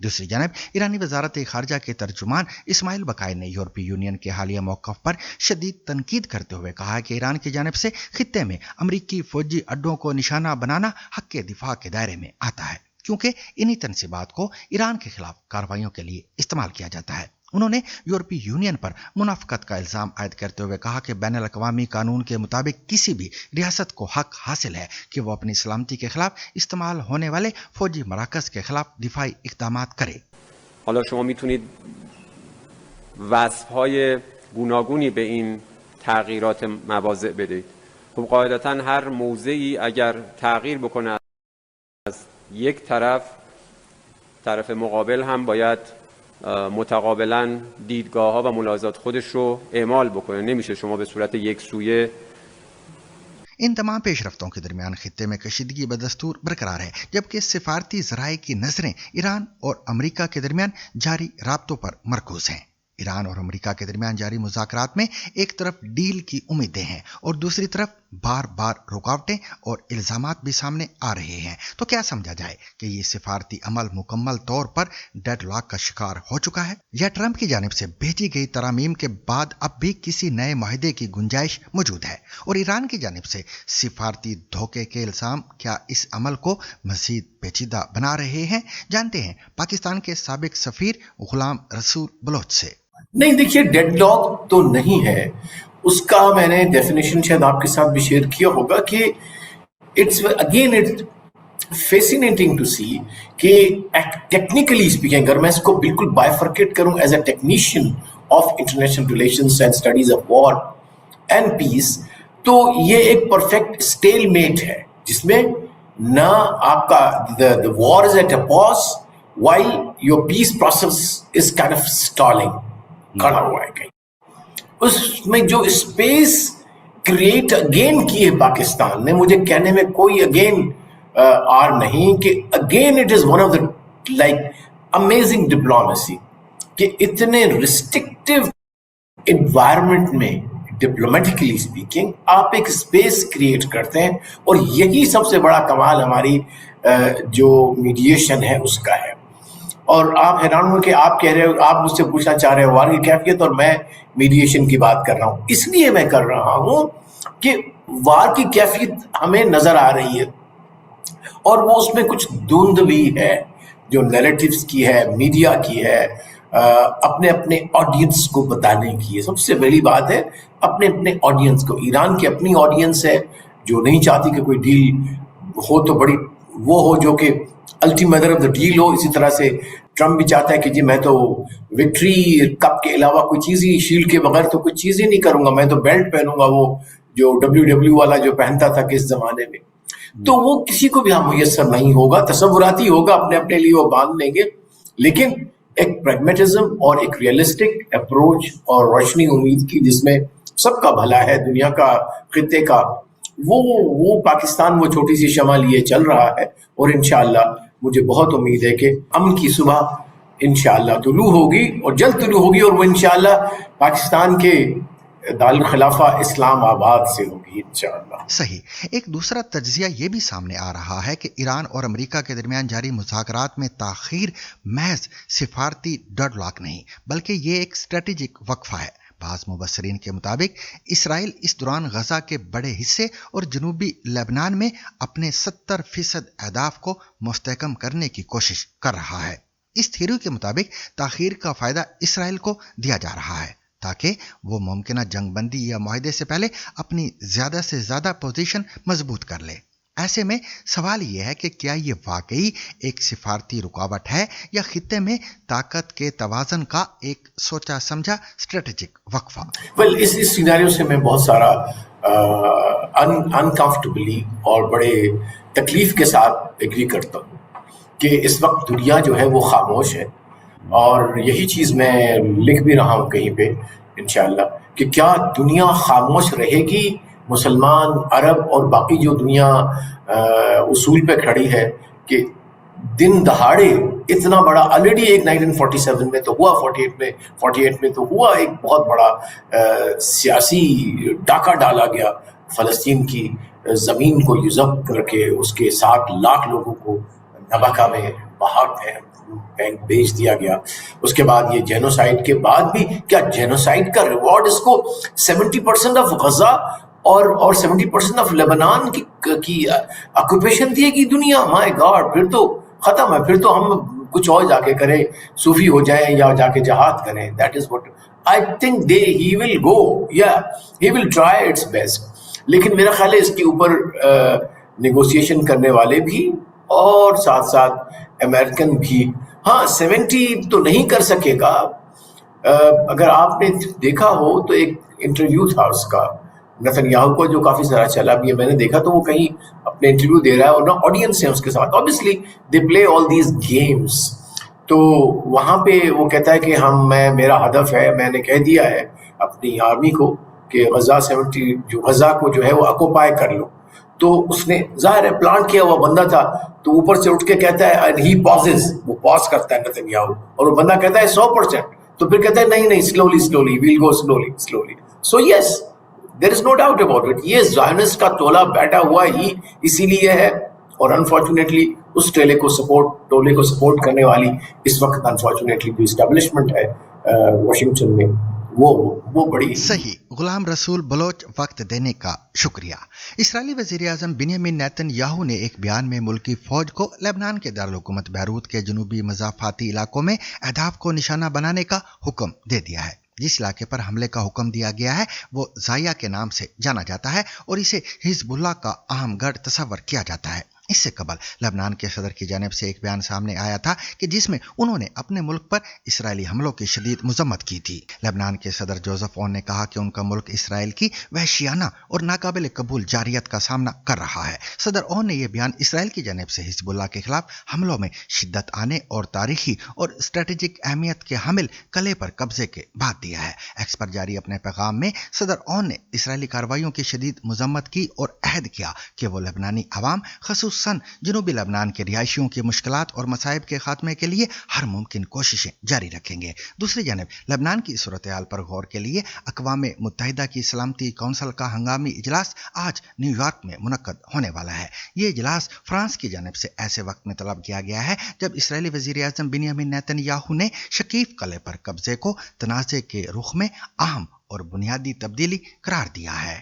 دوسری جانب ایرانی وزارت خارجہ کے ترجمان اسماعیل بقائی نے یورپی یونین کے حالیہ موقف پر شدید تنقید کرتے ہوئے کہا کہ ایران کی جانب سے خطے میں امریکی فوجی اڈوں کو نشانہ بنانا حق دفاع کے دائرے میں آتا ہے، کیونکہ انہی تنصیبات کو ایران کے خلاف کارروائیوں کے لیے استعمال کیا جاتا ہے۔ انہوں نے یورپی یونین پر منافقت کا الزام عائد کرتے ہوئے کہا کہ بین الاقوامی قانون کے مطابق کسی بھی ریاست کو حق حاصل ہے کہ وہ اپنی سلامتی کے خلاف استعمال ہونے والے فوجی مراکز کے خلاف دفاعی اقدامات کرے۔ حالا شما میتونید وصف‌های گوناگونی به این تغییرات مواضع بدید. خب قاعدتاً هر موضعی اگر تغییر بکنه از یک طرف مقابل هم باید متقابلا دیدگاه‌ها و ملاحظات خودش رو اعمال بکنه. نمیشه شما به صورت یک سویه. ان تمام پیش رفتوں کے درمیان خطے میں کشیدگی بدستور برقرار ہے، جبکہ سفارتی ذرائع کی نظریں ایران اور امریکہ کے درمیان جاری رابطوں پر مرکوز ہیں۔ ایران اور امریکہ کے درمیان جاری مذاکرات میں ایک طرف ڈیل کی امیدیں ہیں اور دوسری طرف بار بار رکاوٹیں اور الزامات بھی سامنے آ رہے ہیں۔ تو کیا سمجھا جائے کہ یہ سفارتی عمل مکمل طور پر ڈیڈ لاک کا شکار ہو چکا ہے، یا ٹرمپ کی جانب سے بھیجی گئی ترامیم کے بعد اب بھی کسی نئے معاہدے کی گنجائش موجود ہے؟ اور ایران کی جانب سے سفارتی دھوکے کے الزام کیا اس عمل کو مزید پیچیدہ بنا رہے ہیں؟ جانتے ہیں پاکستان کے سابق سفیر غلام رسول بلوچ سے۔ نہیں دیکھیے، ڈیڈ لاک تو نہیں ہے، اس کا میں نے ڈیفینیشن شاید آپ کے ساتھ بھی شیئر کیا ہوگا کہ اٹس فیسینیٹنگ ٹو سی کہ ٹیکنیکلی اسپیکنگ، اگر میں اس کو بالکل بائیفرکیٹ کروں as a technician of international relations and studies of war and peace, تو یہ ایک پرفیکٹ اسٹیل میٹ ہے جس میں نہ آپ کا the war is at a pause while your peace process is kind of stalling، کھڑا ہوا ہے کہیں۔ اس میں جو اسپیس کریٹ اگین کی ہے پاکستان نے، مجھے کہنے میں کوئی اگین آر نہیں کہ again it is one of the like amazing diplomacy کہ اتنے ریسٹرکٹیو انوائرمنٹ میں ڈپلومیٹکلی اسپیکنگ آپ ایک اسپیس کریٹ کرتے ہیں، اور یہی سب سے بڑا کمال ہماری جو میڈیشن ہے اس کا ہے۔ اور آپ حیران ہوں کہ آپ کہہ رہے ہو، آپ مجھ سے پوچھنا چاہ رہے ہو وار کی کیفیت، اور میں میڈیشن کی بات کر رہا ہوں۔ اس لیے میں کر رہا ہوں کہ وار کی کیفیت ہمیں نظر آ رہی ہے، اور وہ اس میں کچھ دھند بھی ہے جو نیریٹیوز کی ہے، میڈیا کی ہے، اپنے اپنے آڈینس کو بتانے کی ہے۔ سب سے بڑی بات ہے اپنے اپنے آڈینس کو۔ ایران کی اپنی آڈینس ہے جو نہیں چاہتی کہ کوئی ڈیل ہو تو بڑی وہ ہو جو کہ الٹیمیٹ آف دا ڈیل ہو۔ اسی طرح سے ٹرمپ بھی چاہتا ہے کہ جی میں تو وکٹری کپ کے علاوہ کوئی چیز ہی، شیلڈ کے بغیر تو کوئی چیز ہی نہیں کروں گا، میں تو بیلٹ پہنوں گا، وہ جو WW والا جو پہنتا تھا کس زمانے میں۔ تو وہ کسی کو بھی میسر نہیں ہوگا، تصوراتی ہوگا، اپنے اپنے لیے وہ باندھ لیں گے، لیکن ایک پریگمیٹزم اور ایک ریئلسٹک اپروچ اور روشنی امید کی جس میں سب کا بھلا ہے، دنیا کا، خطے کا، وہ پاکستان وہ چھوٹی سی شمع لیے چل رہا ہے۔ اور انشاءاللہ مجھے بہت امید ہے کہ امن کی صبح انشاءاللہ طلوع ہوگی، اور جلد طلوع ہوگی، اور وہ انشاءاللہ پاکستان کے دارالخلافہ اسلام آباد سے ہوگی انشاءاللہ۔ صحیح۔ ایک دوسرا تجزیہ یہ بھی سامنے آ رہا ہے کہ ایران اور امریکہ کے درمیان جاری مذاکرات میں تاخیر محض سفارتی ڈیڈ لاک نہیں، بلکہ یہ ایک اسٹریٹجک وقفہ ہے۔ بعض مبصرین کے مطابق اسرائیل اس دوران غزہ کے بڑے حصے اور جنوبی لبنان میں اپنے 70% اہداف کو مستحکم کرنے کی کوشش کر رہا ہے۔ اس تھیوری کے مطابق تاخیر کا فائدہ اسرائیل کو دیا جا رہا ہے تاکہ وہ ممکنہ جنگ بندی یا معاہدے سے پہلے اپنی زیادہ سے زیادہ پوزیشن مضبوط کر لے۔ ایسے میں سوال یہ ہے کہ کیا یہ واقعی ایک سفارتی رکاوٹ ہے یا خطے میں طاقت کے توازن کا ایک سوچا سمجھا اسٹریٹجک وقفہ؟ اس سیناریو سے میں بہت سارا انکمفرٹیبلی اور بڑے تکلیف کے ساتھ ایگری کرتا ہوں کہ اس وقت دنیا جو ہے وہ خاموش ہے، اور یہی چیز میں لکھ بھی رہا ہوں کہیں پہ انشاءاللہ کہ کیا دنیا خاموش رہے گی؟ مسلمان، عرب اور باقی جو دنیا اصول پہ کھڑی ہے کہ دن دہاڑے اتنا بڑا، آلریڈی ایک 1947 میں تو ہوا، 48 میں تو ہوا، ایک بہت بڑا سیاسی ڈاکہ ڈالا گیا فلسطین کی زمین کو یوزب کر کے، اس کے 7 لاکھ لوگوں کو نبکہ میں بہا بھیج دیا گیا. اس کے بعد یہ جینوسائڈ کے بعد بھی کیا جینوسائڈ کا ریوارڈ اس کو 70% آف غزہ اور 70% آف لیبنان کی آکوپیشن دیے گی دنیا. مائی گاڈ, پھر تو ختم ہے. پھر تو ہم کچھ اور جا کے کریں, صوفی ہو جائیں یا جا کے جہاد کریں. That is what I think he will go, yeah, he will try its best. لیکن میرا خیال ہے اس کے اوپر نیگوسیشن کرنے والے بھی اور ساتھ ساتھ امریکن بھی. ہاں 70 تو نہیں کر سکے گا. اگر آپ نے دیکھا ہو تو ایک انٹرویو تھا اس کا نتن یاہو کو جو کافی سارا چلا بھی ہے, میں نے دیکھا تو وہ کہیں اپنے انٹرویو دے رہا ہے اور نا آڈینس ہے اس کے ساتھ. obviously they play all these games. تو وہاں پہ وہ کہتا ہے کہ میرا ہدف ہے, میں نے کہہ دیا ہے اپنی آرمی کو کہ غزہ کو جو ہے وہ اکوپائی کر لو. تو اس نے ظاہر ہے پلانٹ کیا ہوا بندہ تھا, تو اوپر سے اٹھ کے کہتا ہے and he pauses, وہ پاز کرتا ہے نتن یاہو, اور وہ بندہ کہتا ہے 100%, تو پھر کہتا ہے نہیں slowly we'll go slowly. So yes, there is no doubt about it. یہ زائنسٹ کا تولا بیٹھا ہوا ہی اسی لیے ہے, اور انفارچونیٹلی اس ٹولے کو سپورٹ کرنے والی اس وقت انفارچونیٹلی جو اسٹیبلشمنٹ ہے واشنگٹن میں وہ بڑی صحیح. غلام رسول بلوچ, وقت دینے کا شکریہ. اسرائیلی وزیر اعظم بنیامین نیتن یاہو نے ایک بیان میں ملکی فوج کو لبنان کے دارالحکومت بیروت کے جنوبی مضافاتی علاقوں میں اہداف کو نشانہ بنانے کا حکم دے دیا ہے. جس علاقے پر حملے کا حکم دیا گیا ہے وہ زایا کے نام سے جانا جاتا ہے اور اسے حزب اللہ کا اہم گڑھ تصور کیا جاتا ہے. اس سے قبل لبنان کے صدر کی جانب سے ایک بیان سامنے آیا تھا کہ جس میں انہوں نے اپنے ملک پر اسرائیلی حملوں کی شدید مذمت کی تھی. لبنان کے صدر جوزف اون نے کہا کہ ان کا ملک اسرائیل کی وحشیانہ اور ناقابل قبول جارحیت کا سامنا کر رہا ہے. صدر اون نے یہ بیان اسرائیل کی جانب سے حزب اللہ کے خلاف حملوں میں شدت آنے اور تاریخی اور اسٹریٹجک اہمیت کے حامل قلعے پر قبضے کے بعد دیا ہے. ایکس پر جاری اپنے پیغام میں صدر اون نے اسرائیلی کارروائیوں کی شدید مذمت کی اور عہد کیا کہ وہ لبنانی عوام خصوصاً جنوبی لبنان کے رہائشیوں کی مشکلات اور مصائب کے خاتمے کے لیے ہر ممکن کوششیں جاری رکھیں گے. دوسری جانب لبنان کی صورتحال پر غور کے لیے اقوام متحدہ کی سلامتی کونسل کا ہنگامی اجلاس آج نیو یارک میں منعقد ہونے والا ہے. یہ اجلاس فرانس کی جانب سے ایسے وقت میں طلب کیا گیا ہے جب اسرائیلی وزیر اعظم بنیامین نیتن یاہو نے شکیف قلعے پر قبضے کو تنازع کے رخ میں اہم اور بنیادی تبدیلی قرار دیا ہے.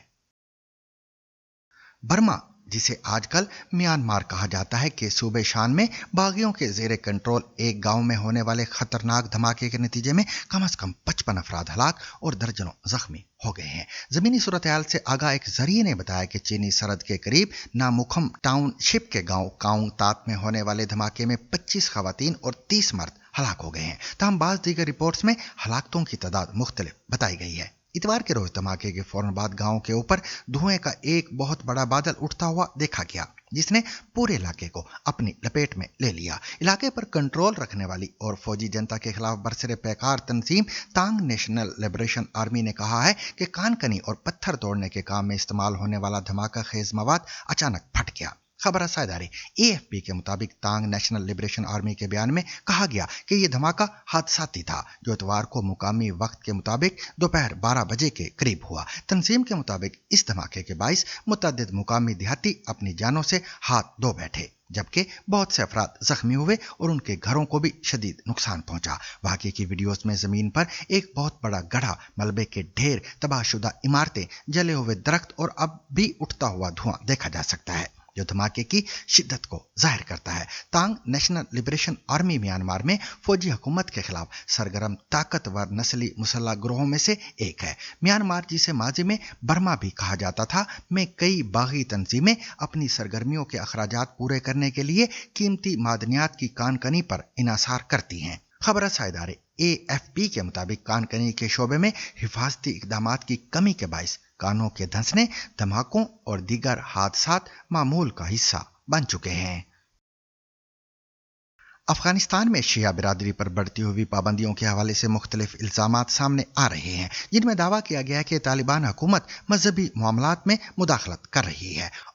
برما, جسے آج کل میانمار کہا جاتا ہے, کہ صوبے شان میں باغیوں کے زیر کنٹرول ایک گاؤں میں ہونے والے خطرناک دھماکے کے نتیجے میں کم از کم 55 افراد ہلاک اور درجنوں زخمی ہو گئے ہیں. زمینی صورتحال سے آگاہ ایک ذریعے نے بتایا کہ چینی سرحد کے قریب نامکھم ٹاؤن شپ کے گاؤں کاؤنگ تات میں ہونے والے دھماکے میں 25 خواتین اور 30 مرد ہلاک ہو گئے ہیں. تاہم بعض دیگر رپورٹس میں ہلاکتوں کی تعداد مختلف بتائی گئی ہے. اتوار کے روز دھماکے کے فوراً بعد گاؤں کے اوپر دھوئیں کا ایک بہت بڑا بادل اٹھتا ہوا دیکھا گیا جس نے پورے علاقے کو اپنی لپیٹ میں لے لیا. علاقے پر کنٹرول رکھنے والی اور فوجی جنتا کے خلاف برسر پیکار تنظیم تانگ نیشنل لبریشن آرمی نے کہا ہے کہ کان کنی اور پتھر توڑنے کے کام میں استعمال ہونے والا دھماکہ خیز مواد اچانک پھٹ گیا. خبر رساں ادارے AFP کے مطابق تانگ نیشنل لبریشن آرمی کے بیان میں کہا گیا کہ یہ دھماکہ حادثاتی تھا جو اتوار کو مقامی وقت کے مطابق دوپہر 12 بجے کے قریب ہوا. تنظیم کے مطابق اس دھماکے کے باعث متعدد مقامی دیہاتی اپنی جانوں سے ہاتھ دھو بیٹھے جبکہ بہت سے افراد زخمی ہوئے اور ان کے گھروں کو بھی شدید نقصان پہنچا. واقعے کی ویڈیوز میں زمین پر ایک بہت بڑا گڑھا, ملبے کے ڈھیر, تباہ شدہ عمارتیں, جلے ہوئے درخت اور اب بھی اٹھتا ہوا دھواں دیکھا جا سکتا ہے جو دھماکے کی شدت کو ظاہر کرتا ہے. تانگ نیشنل لبریشن آرمی میانمار میں فوجی حکومت کے خلاف سرگرم طاقتور نسلی مسلح گروہوں میں سے ایک ہے. میانمار, جسے ماضی میں برما بھی کہا جاتا تھا, میں کئی باغی تنظیمیں اپنی سرگرمیوں کے اخراجات پورے کرنے کے لیے قیمتی معدنیات کی کان کنی پر انحصار کرتی ہیں. خبر رساں ادارے AFP کے مطابق کان کنی کے شعبے میں حفاظتی اقدامات کی کمی کے باعث کانوں کے دھنسنے, دھماکوں اور دیگر حادثات معمول کا حصہ بن چکے ہیں. افغانستان میں شیعہ برادری پر بڑھتی ہوئی پابندیوں کے حوالے سے مختلف الزامات سامنے آ رہے ہیں جن میں دعویٰ کیا گیا ہے کہ طالبان حکومت مذہبی معاملات میں مداخلت کر رہی ہے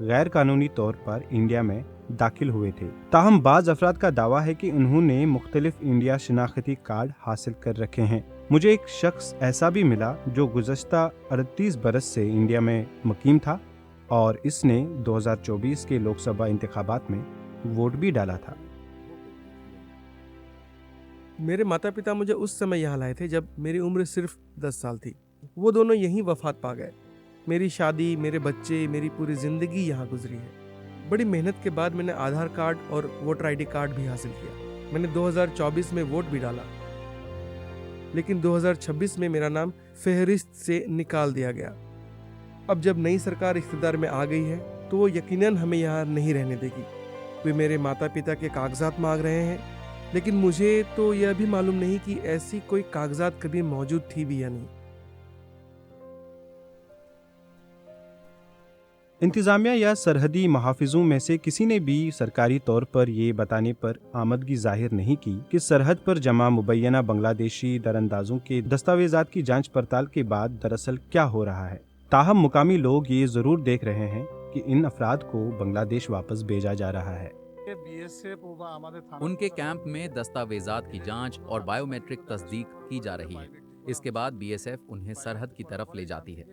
غیر قانونی طور پر انڈیا میں داخل ہوئے تھے۔ تاہم بعض افراد کا دعویٰ ہے کہ انہوں نے مختلف انڈیا شناختی کارڈ حاصل کر رکھے ہیں۔ مجھے ایک شخص ایسا بھی ملا جو گزشتہ 38 برس سے انڈیا میں مقیم تھا اور اس نے 2024 کے لوک سبھا انتخابات میں ووٹ بھی ڈالا تھا۔ میرے ماتا پتا مجھے اس سمے یہاں لائے تھے جب میری عمر صرف 10 سال تھی۔ وہ دونوں یہیں وفات پا گئے۔ میری شادی، میرے بچے، میری پوری زندگی یہاں گزری ہے۔ بڑی محنت کے بعد میں نے آدھار کارڈ اور ووٹر آئی ڈی کارڈ بھی حاصل کیا۔ میں نے 2024 میں ووٹ بھی ڈالا، لیکن 2026 میں میرا نام فہرست سے نکال دیا گیا۔ اب جب نئی سرکار اقتدار میں آ گئی ہے تو وہ یقیناً ہمیں یہاں نہیں رہنے دے گی۔ وہ میرے ماتا پتا کے کاغذات مانگ رہے ہیں، لیکن مجھے تو یہ بھی معلوم نہیں کہ ایسی کوئی کاغذات کبھی موجود تھی بھی یا نہیں۔ انتظامیہ یا سرحدی محافظوں میں سے کسی نے بھی سرکاری طور پر یہ بتانے پر آمدگی ظاہر نہیں کی کہ سرحد پر جمع مبینہ بنگلہ دیشی دراندازوں کے دستاویزات کی جانچ پڑتال کے بعد دراصل کیا ہو رہا ہے۔ تاہم مقامی لوگ یہ ضرور دیکھ رہے ہیں کہ ان افراد کو بنگلہ دیش واپس بھیجا جا رہا ہے۔ ان کے کیمپ میں دستاویزات کی جانچ اور بائیو میٹرک تصدیق کی جا رہی ہے۔ اس کے بعد بی ایس ایف انہیں سرحد کی طرف لے جاتی ہے۔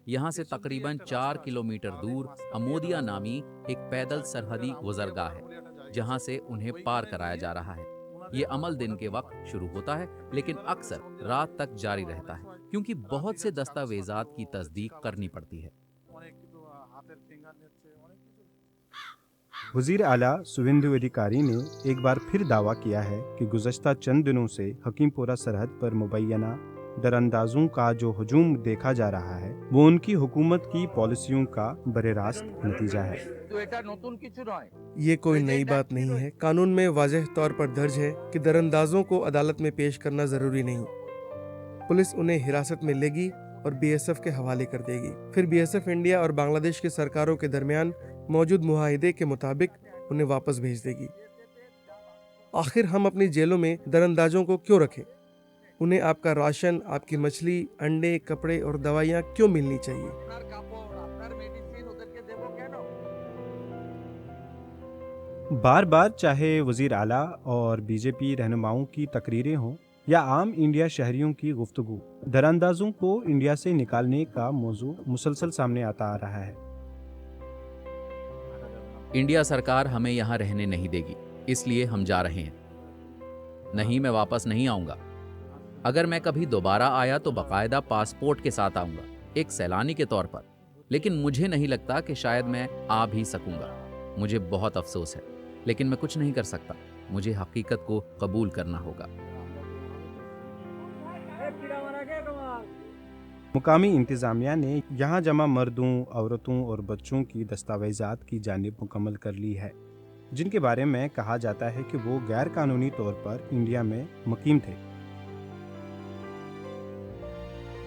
یہاں سے تقریباً 4 کلومیٹر دور امودیا نامی ایک پیدل سرحدی گزرگاہ ہے، جہاں سے انہیں پار کرایا جا رہا ہے۔ یہ عمل دن کے وقت شروع ہوتا ہے، لیکن اکثر رات تک جاری رہتا ہے، کیونکہ بہت سے دستاویزات کی تصدیق کرنی پڑتی ہے۔ وزیر اعلیٰ سویندو ادھیکاری نے ایک بار پھر دعویٰ کیا ہے کہ گزشتہ چند دنوں سے حکیم پورہ سرحد پر مبینہ دراندازوں کا جو ہجوم دیکھا جا رہا ہے وہ ان کی حکومت کی پالیسیوں کا براہ راست نتیجہ ہے۔ یہ کوئی نئی بات نہیں ہے۔ قانون میں واضح طور پر درج ہے کہ دراندازوں کو عدالت میں پیش کرنا ضروری نہیں۔ پولیس انہیں حراست میں لے گی اور بی ایس ایف کے حوالے کر دے گی۔ پھر بی ایس ایف انڈیا اور بنگلہ دیش کے سرکاروں کے درمیان موجود معاہدے کے مطابق انہیں واپس بھیج دے گی۔ آخر ہم اپنی جیلوں میں دراندازوں کو کیوں رکھیں؟ انہیں آپ کا راشن، آپ کی مچھلی، انڈے، کپڑے اور دوائیاں کیوں ملنی چاہیے؟ بار بار چاہے وزیر اعلیٰ اور بی جے پی رہنماؤں کی تقریریں ہوں یا عام انڈیا شہریوں کی گفتگو، دراندازوں کو انڈیا سے نکالنے کا موضوع مسلسل سامنے آتا آ رہا ہے۔ انڈیا سرکار ہمیں یہاں رہنے نہیں دے گی، اس لیے ہم جا رہے ہیں۔ نہیں، میں واپس نہیں آؤں گا۔ اگر میں کبھی دوبارہ آیا تو باقاعدہ پاسپورٹ کے ساتھ آؤں گا، ایک سیلانی کے طور پر، لیکن مجھے نہیں لگتا کہ شاید میں آ بھی سکوں گا۔ مجھے بہت افسوس ہے، لیکن میں کچھ نہیں کر سکتا۔ مجھے حقیقت کو قبول کرنا ہوگا۔ مقامی انتظامیہ نے یہاں جمع مردوں، عورتوں اور بچوں کی دستاویزات کی جانب مکمل کر لی ہے، جن کے بارے میں کہا جاتا ہے کہ وہ غیر قانونی طور پر انڈیا میں مقیم تھے۔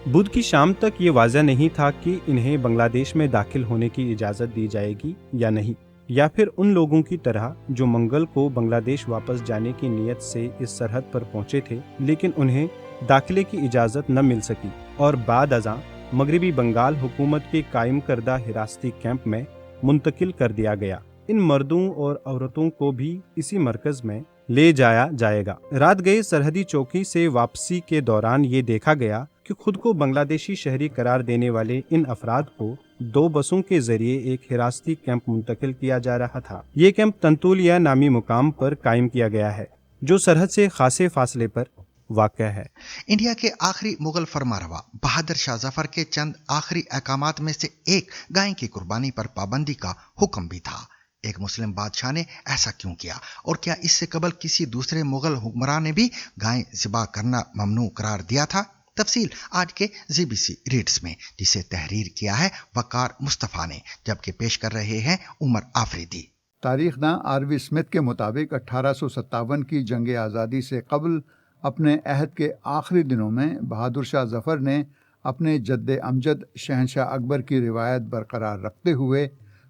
بدھ کی شام تک یہ واضح نہیں تھا کہ انہیں بنگلہ دیش میں داخل ہونے کی اجازت دی جائے گی یا نہیں، یا پھر ان لوگوں کی طرح جو منگل کو بنگلہ دیش واپس جانے کی نیت سے اس سرحد پر پہنچے تھے، لیکن انہیں داخلے کی اجازت نہ مل سکی اور بعد ازاں مغربی بنگال حکومت کے قائم کردہ حراستی کیمپ میں منتقل کر دیا گیا۔ ان مردوں اور عورتوں کو بھی اسی مرکز میں لے جایا جائے گا۔ رات گئے سرحدی چوکی سے واپسی کے دوران یہ دیکھا گیا کہ خود کو بنگلہ دیشی شہری قرار دینے والے ان افراد کو 2 بسوں کے ذریعے ایک حراستی کیمپ منتقل کیا جا رہا تھا۔ یہ کیمپ تنتولیا نامی مقام پر قائم کیا گیا ہے، جو سرحد سے خاصے فاصلے پر واقع ہے۔ انڈیا کے آخری مغل فرمانروا بہادر شاہ ظفر کے چند آخری احکامات میں سے ایک گائے کی قربانی پر پابندی کا حکم بھی تھا۔ ایک مسلم بادشاہ نے ایسا کیوں کیا، اور کیا اس سے قبل کسی دوسرے مغل حکمراں نے بھی گائے ذبح کرنا ممنوع قرار دیا تھا؟ تفصیل آج کے ZBC ریڈز میں، جسے تحریر کیا ہے وقار مصطفیٰ نے، جبکہ پیش کر رہے ہیں عمر آفریدی۔ تاریخ داں RV اسمتھ کے مطابق 1857 کی جنگ آزادی سے قبل اپنے عہد کے آخری دنوں میں بہادر شاہ ظفر نے اپنے جد امجد شہنشاہ اکبر کی روایت برقرار رکھتے ہوئے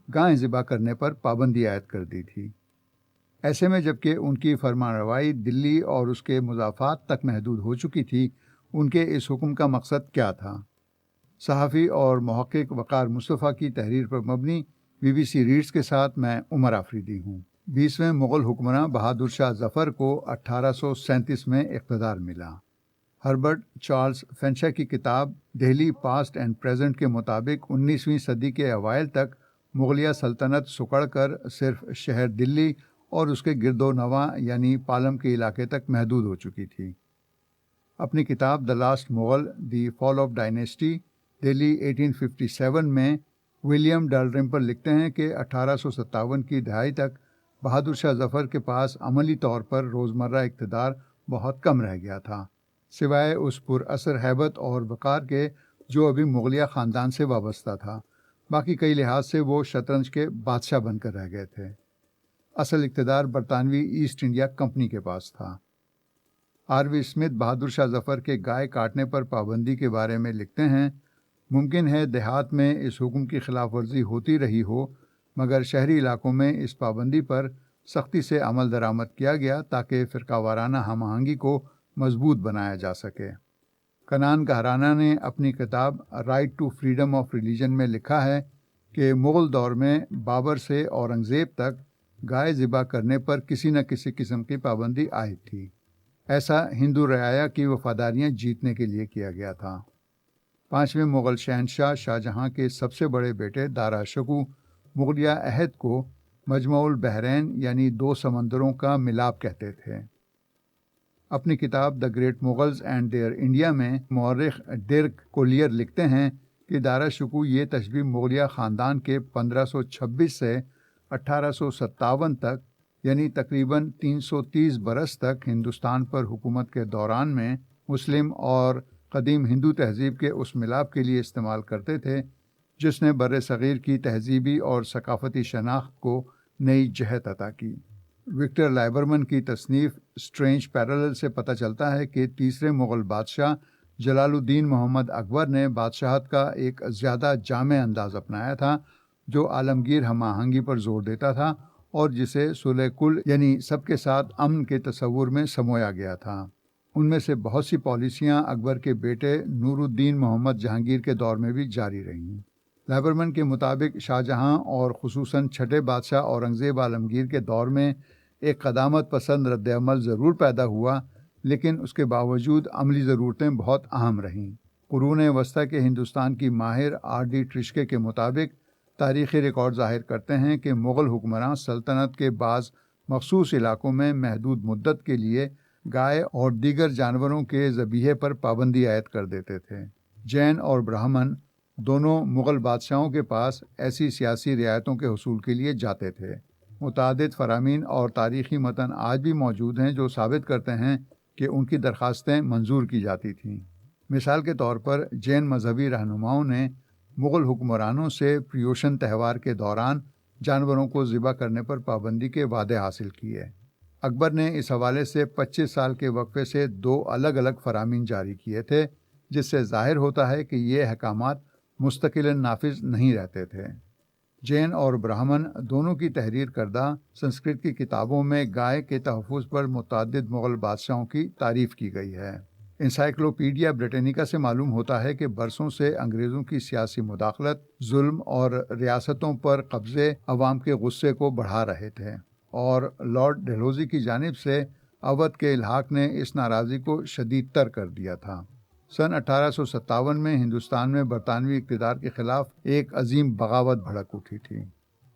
گائے ذبح کرنے پر پابندی عائد کر دی تھی۔ ایسے میں جبکہ ان کی فرمان روائی دلی اور اس کے مضافات تک محدود ہو چکی تھی، ان کے اس حکم کا مقصد کیا تھا؟ صحافی اور محقق وقار مصطفیٰ کی تحریر پر مبنی BBC ریڈز کے ساتھ میں عمر آفریدی ہوں۔ 20ویں مغل حکمراں بہادر شاہ ظفر کو 1837 میں اقتدار ملا۔ ہربرٹ چارلز فینشا کی کتاب دہلی پاسٹ اینڈ پریزنٹ کے مطابق 19ویں صدی کے اوائل تک مغلیہ سلطنت سکڑ کر صرف شہر دلی اور اس کے گرد و نواح یعنی پالم کے علاقے تک محدود ہو چکی تھی۔ اپنی کتاب the last Mughal the fall of dynasty Delhi 1857 میں ولیم ڈالرمپل لکھتے ہیں کہ 1857 کی دہائی تک بہادر شاہ ظفر کے پاس عملی طور پر روزمرہ اقتدار بہت کم رہ گیا تھا، سوائے اس پر اثر ہیبت اور وقار کے جو ابھی مغلیہ خاندان سے وابستہ تھا۔ باقی کئی لحاظ سے وہ شطرنج کے بادشاہ بن کر رہ گئے تھے۔ اصل اقتدار برطانوی ایسٹ انڈیا کمپنی کے پاس تھا۔ Are we Smith Bahadur Shah Zafar کے گائے کاٹنے پر پابندی کے بارے میں لکھتے ہیں، ممکن ہے دیہات میں اس حکم کی خلاف ورزی ہوتی رہی ہو، مگر شہری علاقوں میں اس پابندی پر سختی سے عمل درآمد کیا گیا تاکہ فرقہ وارانہ ہم آہنگی کو مضبوط بنایا جا سکے۔ کنان گہرانہ نے اپنی کتاب right to freedom of religion میں لکھا ہے کہ مغل دور میں بابر سے اورنگزیب تک گائے ذبح کرنے پر کسی نہ کسی قسم کی پابندی عائد تھی۔ ایسا ہندو رعایا کی وفاداریاں جیتنے کے لیے کیا گیا تھا۔ 5ویں مغل شہنشاہ شاہ جہاں کے سب سے بڑے بیٹے دارا شکوہ مغلیہ عہد کو مجمع البحرین یعنی دو سمندروں کا ملاپ کہتے تھے۔ اپنی کتاب the great Mughals and their India میں مورخ ڈرک کولیر لکھتے ہیں کہ دارا شکوہ یہ تشبیہ مغلیہ خاندان کے 1526 سے 1857 تک یعنی تقریباً 330 برس تک ہندوستان پر حکومت کے دوران میں مسلم اور قدیم ہندو تہذیب کے اس ملاپ کے لیے استعمال کرتے تھے جس نے بر صغیر کی تہذیبی اور ثقافتی شناخت کو نئی جہت عطا کی۔ وکٹر لائبرمن کی تصنیف اسٹرینج پیرالل سے پتہ چلتا ہے کہ تیسرے مغل بادشاہ جلال الدین محمد اکبر نے بادشاہت کا ایک زیادہ جامع انداز اپنایا تھا جو عالمگیر ہم آہنگی پر زور دیتا تھا اور جسے صلح کل یعنی سب کے ساتھ امن کے تصور میں سمویا گیا تھا۔ ان میں سے بہت سی پالیسیاں اکبر کے بیٹے نور الدین محمد جہانگیر کے دور میں بھی جاری رہیں۔ لائبرمن کے مطابق شاہ جہاں اور خصوصاً چھٹے بادشاہ اورنگزیب عالمگیر کے دور میں ایک قدامت پسند رد عمل ضرور پیدا ہوا، لیکن اس کے باوجود عملی ضرورتیں بہت اہم رہیں۔ قرون وسطیٰ کے ہندوستان کی ماہر R.D. ٹرشکے کے مطابق تاریخی ریکارڈ ظاہر کرتے ہیں کہ مغل حکمراں سلطنت کے بعض مخصوص علاقوں میں محدود مدت کے لیے گائے اور دیگر جانوروں کے ذبیحے پر پابندی عائد کر دیتے تھے۔ جین اور برہمن دونوں مغل بادشاہوں کے پاس ایسی سیاسی رعایتوں کے حصول کے لیے جاتے تھے۔ متعدد فرامین اور تاریخی متن آج بھی موجود ہیں جو ثابت کرتے ہیں کہ ان کی درخواستیں منظور کی جاتی تھیں۔ مثال کے طور پر جین مذہبی رہنماؤں نے مغل حکمرانوں سے پریوشن تہوار کے دوران جانوروں کو ذبح کرنے پر پابندی کے وعدے حاصل کیے۔ اکبر نے اس حوالے سے 25 سال کے وقفے سے 2 الگ الگ فرامین جاری کیے تھے، جس سے ظاہر ہوتا ہے کہ یہ احکامات مستقلاً نافذ نہیں رہتے تھے۔ جین اور برہمن دونوں کی تحریر کردہ سنسکرت کی کتابوں میں گائے کے تحفظ پر متعدد مغل بادشاہوں کی تعریف کی گئی ہے۔ انسائکلوپیڈیا بریٹینیکا سے معلوم ہوتا ہے کہ برسوں سے انگریزوں کی سیاسی مداخلت، ظلم اور ریاستوں پر قبضے عوام کے غصے کو بڑھا رہے تھے، اور لارڈ ڈلہوزی کی جانب سے اودھ کے الحاق نے اس ناراضی کو شدید تر کر دیا تھا۔ سن 1857 میں ہندوستان میں برطانوی اقتدار کے خلاف ایک عظیم بغاوت بھڑک اٹھی تھی۔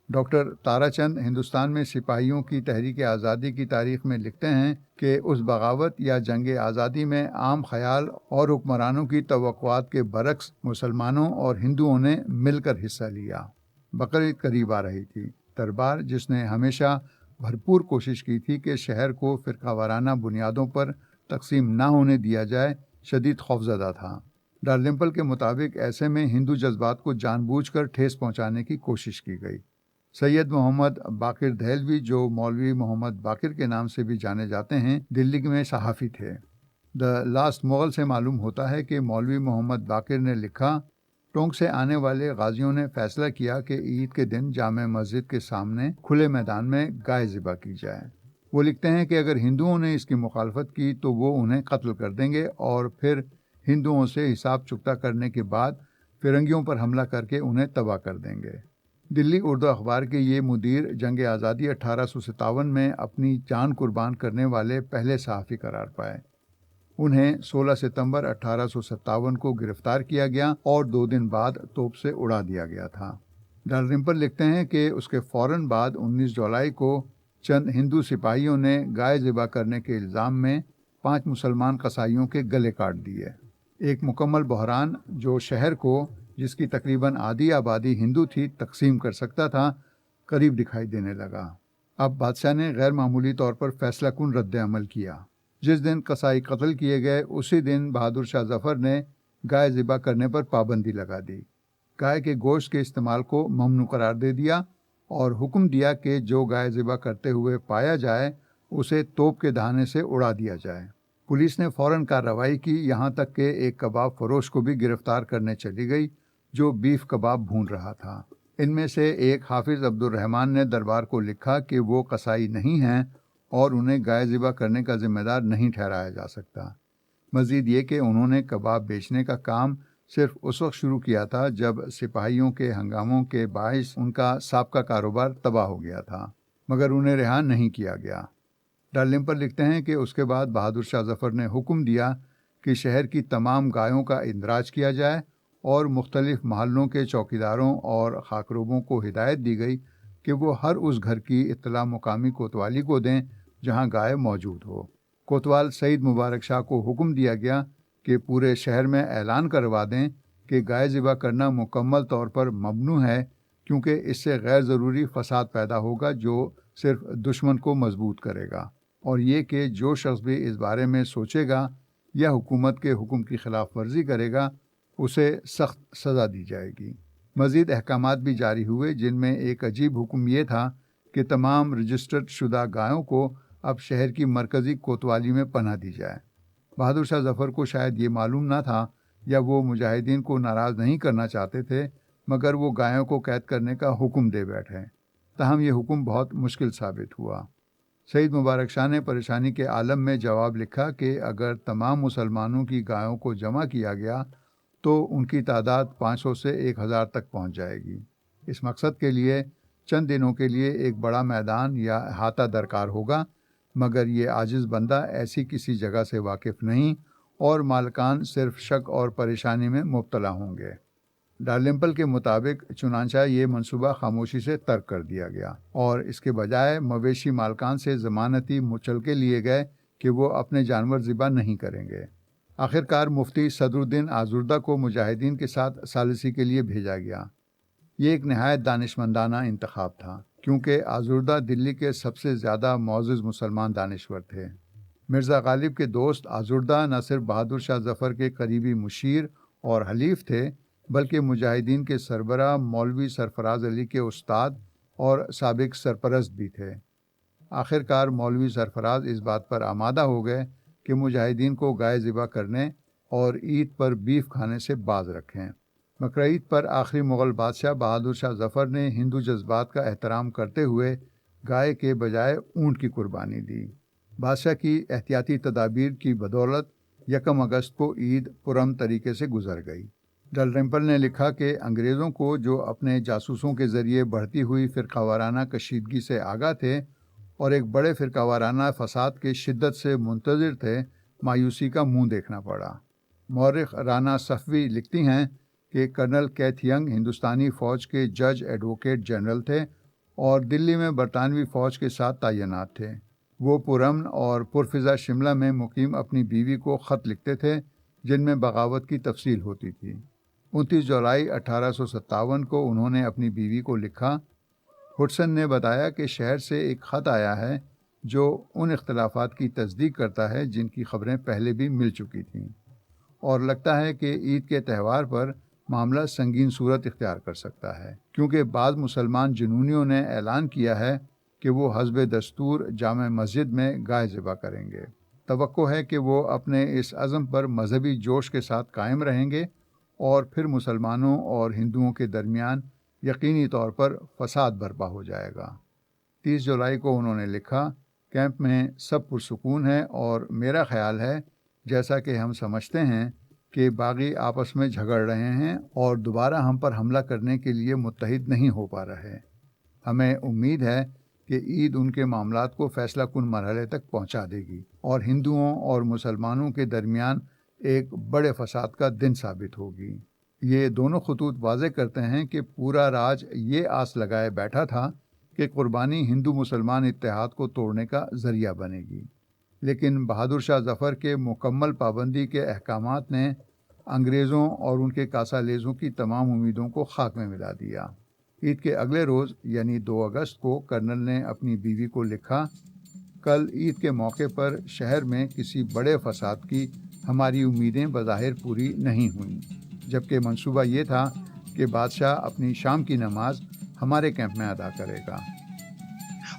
ڈاکٹر تارا چند ہندوستان میں سپاہیوں کی تحریک آزادی کی تاریخ میں لکھتے ہیں کہ اس بغاوت یا جنگ آزادی میں عام خیال اور حکمرانوں کی توقعات کے برعکس مسلمانوں اور ہندوؤں نے مل کر حصہ لیا۔ بقرعید قریب آ رہی تھی۔ دربار جس نے ہمیشہ بھرپور کوشش کی تھی کہ شہر کو فرقہ وارانہ بنیادوں پر تقسیم نہ ہونے دیا جائے، شدید خوفزدہ تھا۔ ڈالرمپل کے مطابق ایسے میں ہندو جذبات کو جان بوجھ کر ٹھیس پہنچانے کی کوشش کی گئی۔ سید محمد باقر دہلوی، جو مولوی محمد باقر کے نام سے بھی جانے جاتے ہیں، دلی میں صحافی تھے۔ دا لاسٹ مغل سے معلوم ہوتا ہے کہ مولوی محمد باقر نے لکھا، ٹونک سے آنے والے غازیوں نے فیصلہ کیا کہ عید کے دن جامع مسجد کے سامنے کھلے میدان میں گائے ذبح کی جائے۔ وہ لکھتے ہیں کہ اگر ہندوؤں نے اس کی مخالفت کی تو وہ انہیں قتل کر دیں گے اور پھر ہندوؤں سے حساب چکتا کرنے کے بعد فرنگیوں پر حملہ کر کے انہیں تباہ کر دیں گے۔ دلی اردو اخبار کے یہ مدیر جنگ آزادی 1857 میں اپنی جان قربان کرنے والے پہلے صحافی قرار پائے۔ انہیں 16 ستمبر 1857 کو گرفتار کیا گیا اور 2 دن بعد توپ سے اڑا دیا گیا تھا۔ ڈالرمپل لکھتے ہیں کہ اس کے فوراً بعد 19 جولائی کو چند ہندو سپاہیوں نے گائے ذبح کرنے کے الزام میں 5 مسلمان قصائیوں کے گلے کاٹ دیے۔ ایک مکمل بحران جو شہر کو، جس کی تقریباً آدھی آبادی ہندو تھی، تقسیم کر سکتا تھا، قریب دکھائی دینے لگا۔ اب بادشاہ نے غیر معمولی طور پر فیصلہ کن رد عمل کیا۔ جس دن قصائی قتل کیے گئے اسی دن بہادر شاہ ظفر نے گائے ذبح کرنے پر پابندی لگا دی، گائے کے گوشت کے استعمال کو ممنوع قرار دے دیا اور حکم دیا کہ جو گائے ذبح کرتے ہوئے پایا جائے اسے توپ کے دہانے سے اڑا دیا جائے۔ پولیس نے فوراً کارروائی کی، یہاں تک کہ ایک کباب فروش کو بھی گرفتار کرنے چلی گئی جو بیف کباب بھون رہا تھا۔ ان میں سے ایک حافظ عبد الرحمن نے دربار کو لکھا کہ وہ قصائی نہیں ہیں اور انہیں گائے ذبح کرنے کا ذمہ دار نہیں ٹھہرایا جا سکتا۔ مزید یہ کہ انہوں نے کباب بیچنے کا کام صرف اس وقت شروع کیا تھا جب سپاہیوں کے ہنگاموں کے باعث ان کا سابقہ کاروبار تباہ ہو گیا تھا، مگر انہیں رہا نہیں کیا گیا۔ ڈالرمپل لکھتے ہیں کہ اس کے بعد بہادر شاہ ظفر نے حکم دیا کہ شہر کی تمام گایوں کا اندراج کیا جائے اور مختلف محلوں کے چوکیداروں اور خاکروبوں کو ہدایت دی گئی کہ وہ ہر اس گھر کی اطلاع مقامی کوتوالی کو دیں جہاں گائے موجود ہو۔ کوتوال سعید مبارک شاہ کو حکم دیا گیا کہ پورے شہر میں اعلان کروا دیں کہ گائے ذبح کرنا مکمل طور پر ممنوع ہے، کیونکہ اس سے غیر ضروری فساد پیدا ہوگا جو صرف دشمن کو مضبوط کرے گا، اور یہ کہ جو شخص بھی اس بارے میں سوچے گا یا حکومت کے حکم کی خلاف ورزی کرے گا اسے سخت سزا دی جائے گی۔ مزید احکامات بھی جاری ہوئے، جن میں ایک عجیب حکم یہ تھا کہ تمام رجسٹرڈ شدہ گایوں کو اب شہر کی مرکزی کوتوالی میں پناہ دی جائے۔ بہادر شاہ ظفر کو شاید یہ معلوم نہ تھا یا وہ مجاہدین کو ناراض نہیں کرنا چاہتے تھے، مگر وہ گایوں کو قید کرنے کا حکم دے بیٹھے۔ تاہم یہ حکم بہت مشکل ثابت ہوا۔ سعید مبارک شاہ نے پریشانی کے عالم میں جواب لکھا کہ اگر تمام مسلمانوں کی گایوں کو جمع کیا گیا تو ان کی تعداد 500 سے 1000 تک پہنچ جائے گی۔ اس مقصد کے لیے چند دنوں کے لیے ایک بڑا میدان یا احاطہ درکار ہوگا، مگر یہ عاجز بندہ ایسی کسی جگہ سے واقف نہیں اور مالکان صرف شک اور پریشانی میں مبتلا ہوں گے۔ ڈالرمپل کے مطابق چنانچہ یہ منصوبہ خاموشی سے ترک کر دیا گیا اور اس کے بجائے مویشی مالکان سے ضمانتی مچلکے لیے گئے کہ وہ اپنے جانور ذبح نہیں کریں گے۔ آخرکار مفتی صدر الدین آزردہ کو مجاہدین کے ساتھ ثالثی کے لیے بھیجا گیا۔ یہ ایک نہایت دانشمندانہ انتخاب تھا، کیونکہ آزردہ دلی کے سب سے زیادہ معزز مسلمان دانشور تھے۔ مرزا غالب کے دوست آزردہ نہ صرف بہادر شاہ ظفر کے قریبی مشیر اور حلیف تھے، بلکہ مجاہدین کے سربراہ مولوی سرفراز علی کے استاد اور سابق سرپرست بھی تھے۔ آخرکار مولوی سرفراز اس بات پر آمادہ ہو گئے کہ مجاہدین کو گائے ذبح کرنے اور عید پر بیف کھانے سے باز رکھیں۔ بقرعید پر آخری مغل بادشاہ بہادر شاہ ظفر نے ہندو جذبات کا احترام کرتے ہوئے گائے کے بجائے اونٹ کی قربانی دی۔ بادشاہ کی احتیاطی تدابیر کی بدولت 1 اگست کو عید پرامن طریقے سے گزر گئی۔ ڈالرمپل نے لکھا کہ انگریزوں کو جو اپنے جاسوسوں کے ذریعے بڑھتی ہوئی فرقہ وارانہ کشیدگی سے آگاہ تھے اور ایک بڑے فرقہ وارانہ فساد کے شدت سے منتظر تھے، مایوسی کا منہ دیکھنا پڑا۔ مورخ رانا صفوی لکھتی ہیں کہ کرنل کیتھ ینگ ہندوستانی فوج کے جج ایڈوکیٹ جنرل تھے اور دلی میں برطانوی فوج کے ساتھ تعینات تھے۔ وہ پرامن اور پرفضا شملہ میں مقیم اپنی بیوی کو خط لکھتے تھے جن میں بغاوت کی تفصیل ہوتی تھی۔ 29 جولائی 1857 کو انہوں نے اپنی بیوی کو لکھا، ہڈسن نے بتایا کہ شہر سے ایک خط آیا ہے جو ان اختلافات کی تصدیق کرتا ہے جن کی خبریں پہلے بھی مل چکی تھیں، اور لگتا ہے کہ عید کے تہوار پر معاملہ سنگین صورت اختیار کر سکتا ہے، کیونکہ بعض مسلمان جنونیوں نے اعلان کیا ہے کہ وہ حسب دستور جامع مسجد میں گائے ذبح کریں گے۔ توقع ہے کہ وہ اپنے اس عزم پر مذہبی جوش کے ساتھ قائم رہیں گے اور پھر مسلمانوں اور ہندوؤں کے درمیان یقینی طور پر فساد برپا ہو جائے گا۔ 30 جولائی کو انہوں نے لکھا، کیمپ میں سب پرسکون ہے اور میرا خیال ہے، جیسا کہ ہم سمجھتے ہیں، کہ باغی آپس میں جھگڑ رہے ہیں اور دوبارہ ہم پر حملہ کرنے کے لیے متحد نہیں ہو پا رہے۔ ہمیں امید ہے کہ عید ان کے معاملات کو فیصلہ کن مرحلے تک پہنچا دے گی اور ہندوؤں اور مسلمانوں کے درمیان ایک بڑے فساد کا دن ثابت ہوگی۔ یہ دونوں خطوط واضح کرتے ہیں کہ پورا راج یہ آس لگائے بیٹھا تھا کہ قربانی ہندو مسلمان اتحاد کو توڑنے کا ذریعہ بنے گی، لیکن بہادر شاہ ظفر کے مکمل پابندی کے احکامات نے انگریزوں اور ان کے کاسا لیزوں کی تمام امیدوں کو خاک میں ملا دیا۔ عید کے اگلے روز یعنی 2 اگست کو کرنل نے اپنی بیوی کو لکھا، کل عید کے موقع پر شہر میں کسی بڑے فساد کی ہماری امیدیں بظاہر پوری نہیں ہوئیں، جبکہ منصوبہ یہ تھا کہ بادشاہ اپنی شام کی نماز ہمارے کیمپ میں ادا کرے گا۔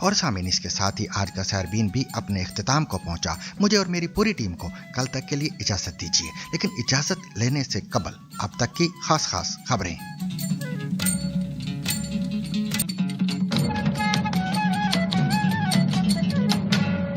اور سامعین، اس کے ساتھ ہی آج کا سیربین بھی اپنے اختتام کو پہنچا۔ مجھے اور میری پوری ٹیم کو کل تک کے لیے اجازت دیجیے، لیکن اجازت لینے سے قبل اب تک کی خاص خبریں۔